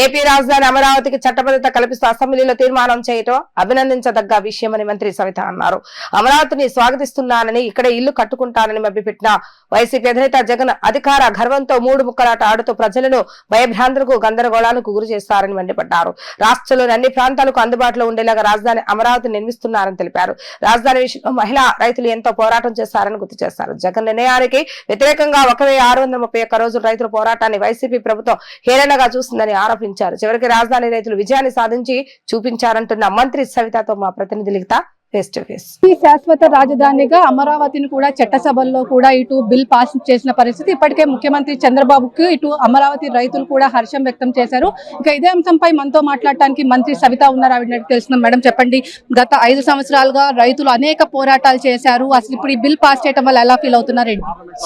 AP రాజధాని అమరావతికి చట్టబద్ధత కల్పిస్తూ అసెంబ్లీలో తీర్మానం చేయటం అభినందించదగ్గ విషయమని మంత్రి సవిత అన్నారు. అమరావతిని స్వాగతిస్తున్నానని, ఇక్కడే ఇల్లు కట్టుకుంటానని మభ్యపెట్టిన వైసీపీ అధినేత జగన్ అధికార గర్వంతో మూడు ముక్కలాట ఆడుతూ ప్రజలను భయభ్రాంతులకు, గందరగోళాలకు గురి చేస్తారని మండిపడ్డారు. రాష్ట్రంలోని అన్ని ప్రాంతాలకు అందుబాటులో ఉండేలాగా రాజధాని అమరావతి నిర్మిస్తున్నారని తెలిపారు. రాజధాని విషయంలో మహిళా రైతులు ఎంతో పోరాటం చేశారని గుర్తు చేశారు. జగన్ నిర్ణయానికి వ్యతిరేకంగా 1631 రోజుల రైతుల పోరాటాన్ని వైసీపీ ప్రభుత్వం హేళనగా చూసిందని ఆరోపించారు. చివరికి రాజధాని రైతులు విజయాన్ని సాధించి చూపించారంటున్న మంత్రి సవితతో మా ప్రతినిధి లిఖిత ఫేస్ టు ఫేస్. ఈ శాశ్వత రాజధానిగా అమరావతిని కూడా చట్టసభల్లో కూడా ఇటు బిల్ పాస్ చేసిన పరిస్థితి. ఇప్పటికే ముఖ్యమంత్రి చంద్రబాబుకి ఇటు అమరావతి రైతులు కూడా హర్షం వ్యక్తం చేశారు. ఇక ఇదే అంశంపై మనతో మాట్లాడటానికి మంత్రి సవిత ఉన్నారు. ఆవిడ తెలుస్తుంది. మేడం చెప్పండి, గత 5 సంవత్సరాలుగా రైతులు అనేక పోరాటాలు చేశారు. అసలు ఇప్పుడు ఈ బిల్ పాస్ చేయడం వల్ల ఎలా ఫీల్ అవుతున్నారు?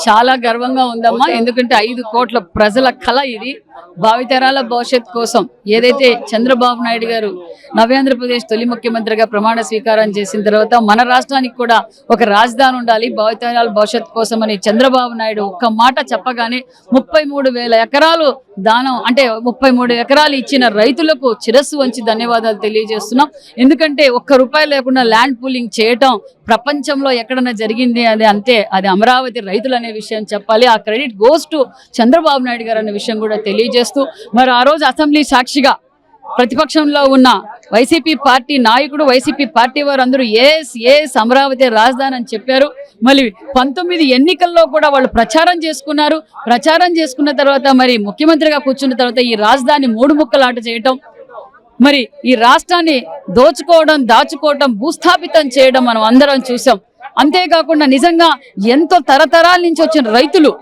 చాలా గర్వంగా ఉందమ్మా. ఎందుకంటే 5 కోట్ల ప్రజల కళ ఇది. భావితరాల భవిష్యత్ కోసం ఏదైతే చంద్రబాబు నాయుడు గారు నవ్యాంధ్రప్రదేశ్ తొలి ముఖ్యమంత్రిగా ప్రమాణ స్వీకారం చేసిన తర్వాత మన రాష్ట్రానికి కూడా ఒక రాజధాని ఉండాలి భావితరాల భవిష్యత్ కోసం అని చంద్రబాబు నాయుడు ఒక్క మాట చెప్పగానే 33,000 ఎకరాలు దానం, అంటే 33 ఎకరాలు ఇచ్చిన రైతులకు శిరస్సు వంచి ధన్యవాదాలు తెలియజేస్తున్నాం. ఎందుకంటే ₹1 లేకుండా ల్యాండ్ పూలింగ్ చేయటం ప్రపంచంలో ఎక్కడన్నా జరిగింది అది అంతే, అది అమరావతి రైతులు అనే విషయం చెప్పాలి. ఆ credit goes to Chandrababu Naidu గారు అనే విషయం కూడా తెలియజేస్తూ, మరి ఆ రోజు అసెంబ్లీ సాక్షిగా ప్రతిపక్షంలో ఉన్న వైసీపీ పార్టీ నాయకుడు, వైసీపీ పార్టీ వారు అందరూ ఏఎస్ అమరావతి రాజధాని అని చెప్పారు. మళ్ళీ 19 ఎన్నికల్లో కూడా వాళ్ళు ప్రచారం చేసుకున్నారు. ప్రచారం చేసుకున్న తర్వాత మరి ముఖ్యమంత్రిగా కూర్చున్న తర్వాత ఈ రాజధాని 3 ముక్కలాట చేయటం, మరి ఈ రాష్ట్రాన్ని దోచుకోవడం, దాచుకోవడం, భూస్థాపితం చేయడం మనం అందరం చూసాం. అంతేకాకుండా నిజంగా ఎంతో తరతరాల నుంచి వచ్చిన రైతులు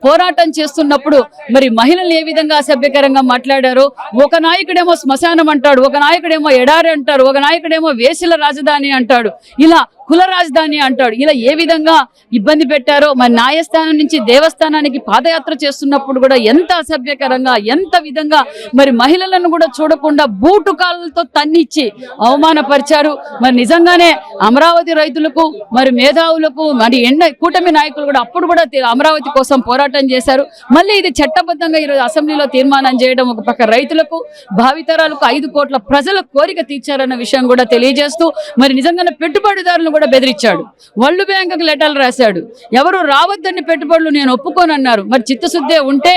పోరాటం చేస్తున్నప్పుడు మరి మహిళలు ఏ విధంగా అసభ్యకరంగా మాట్లాడారో, ఒక నాయకుడేమో శ్మశానం అంటాడు, ఒక నాయకుడేమో ఎడారి అంటారు, ఒక నాయకుడేమో వేశ్యల రాజధాని అంటాడు, ఇలా కుల రాజధాని అంటాడు. ఇలా ఏ విధంగా ఇబ్బంది పెట్టారో, మరి న్యాయస్థానం నుంచి దేవస్థానానికి పాదయాత్ర చేస్తున్నప్పుడు కూడా ఎంత అసభ్యకరంగా, ఎంత విధంగా మరి మహిళలను కూడా చూడకుండా బూటు కాళ్ళతో తన్నిచ్చి అవమానపరిచారు. మరి నిజంగానే అమరావతి రైతులకు, మరి మేధావులకు, మరి కూటమి నాయకులు కూడా అప్పుడు కూడా అమరావతి కోసం పోరాటం చేశారు. మళ్ళీ ఇది చట్టబద్ధంగా ఈరోజు అసెంబ్లీలో తీర్మానం చేయడం ఒక పక్క రైతులకు, భావితరాలకు 5 కోట్ల ప్రజల కోరిక తీర్చారన్న విషయం కూడా తెలియజేస్తూ, మరి నిజంగానే పెట్టుబడిదారులను కూడా బెదిరించాడు. వరల్డ్ బ్యాంకుకు లెటర్లు రాశాడు. ఎవరు రావద్దని పెట్టుబడులు నేను ఒప్పుకోనన్నారు. మరి చిత్తశుద్ధే ఉంటే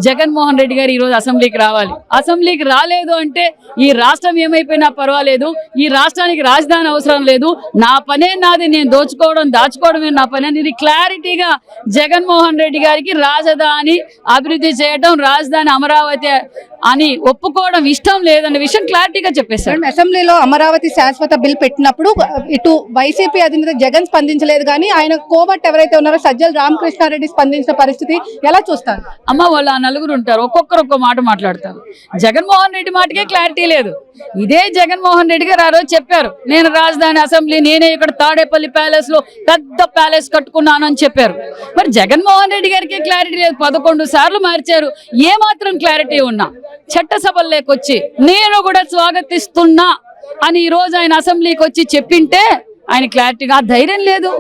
జగన్మోహన్ రెడ్డి గారు ఈరోజు అసెంబ్లీకి రావాలి. అసెంబ్లీకి రాలేదు అంటే ఈ రాష్ట్రం ఏమైపోయినా పర్వాలేదు, ఈ రాష్ట్రానికి రాజధాని అవసరం లేదు, నా పనే నాది, నేను దోచుకోవడం దాచుకోవడమే నా పని అని క్లారిటీగా జగన్మోహన్ రెడ్డి గారికి రాజధాని అభివృద్ధి చేయడం, రాజధాని అమరావతి అని ఒప్పుకోవడం ఇష్టం లేదన్న విషయం క్లారిటీగా చెప్పేశారు. అసెంబ్లీలో అమరావతి శాశ్వత బిల్ పెట్టినప్పుడు ఇటు వైసీపీ అధినేత జగన్ స్పందించలేదు, కానీ ఆయన కోబట్ ఎవరైతే ఉన్నారో సజ్జల రామకృష్ణారెడ్డి స్పందించిన పరిస్థితి ఎలా చూస్తారు? అమ్మ, వాళ్ళు ఆ నలుగురు ఉంటారు, ఒక్కొక్కరు ఒక్క మాట మాట్లాడతారు. జగన్మోహన్ రెడ్డి మాటకే క్లారిటీ లేదు. ఇదే జగన్మోహన్ రెడ్డి గారు ఆ రోజు చెప్పారు, నేను రాజధాని అసెంబ్లీ, నేనే ఇక్కడ తాడేపల్లి ప్యాలెస్ లో పెద్ద ప్యాలెస్ కట్టుకున్నాను అని చెప్పారు. మరి జగన్మోహన్ రెడ్డి గారికి క్లారిటీ లేదు. 11 సార్లు మార్చారు. ఏ మాత్రం క్లారిటీ ఉన్నా చట్టసభల్లోకి వచ్చి నేను కూడా స్వాగతిస్తున్నా అని ఈ రోజు ఆయన అసెంబ్లీకి వచ్చి చెప్పింటే ఆయన క్లారిటీగా, ఆ ధైర్యం లేదు.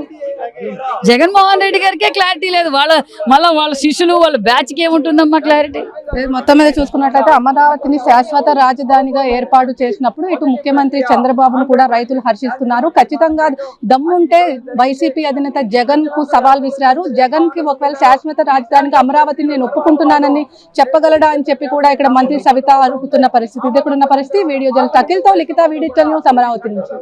జగన్మోహన్ రెడ్డి గారికే క్లారిటీ లేదు. వాళ్ళ శిష్యులు, వాళ్ళ బ్యాచ్కి ఏముంటుందమ్మా క్లారిటీ? మొత్తం మీద చూసుకున్నట్లయితే అమరావతిని శాశ్వత రాజధానిగా ఏర్పాటు చేసినప్పుడు ఇటు ముఖ్యమంత్రి చంద్రబాబును కూడా రైతులు హర్షిస్తున్నారు. ఖచ్చితంగా దమ్ముంటే వైసీపీ అధినేత జగన్ కు సవాల్ విసిరారు. జగన్ కి ఒకవేళ శాశ్వత రాజధానిగా అమరావతిని నేను ఒప్పుకుంటున్నానని చెప్పగలడా అని చెప్పి కూడా ఇక్కడ మంత్రి సవిత అడుగుతున్న పరిస్థితి. ఇది కూడా ఉన్న పరిస్థితి. వీడియో జర్నలిస్ట్ అఖిల్తో లిఖిత, వీడియో న్యూస్, అమరావతి నుంచి.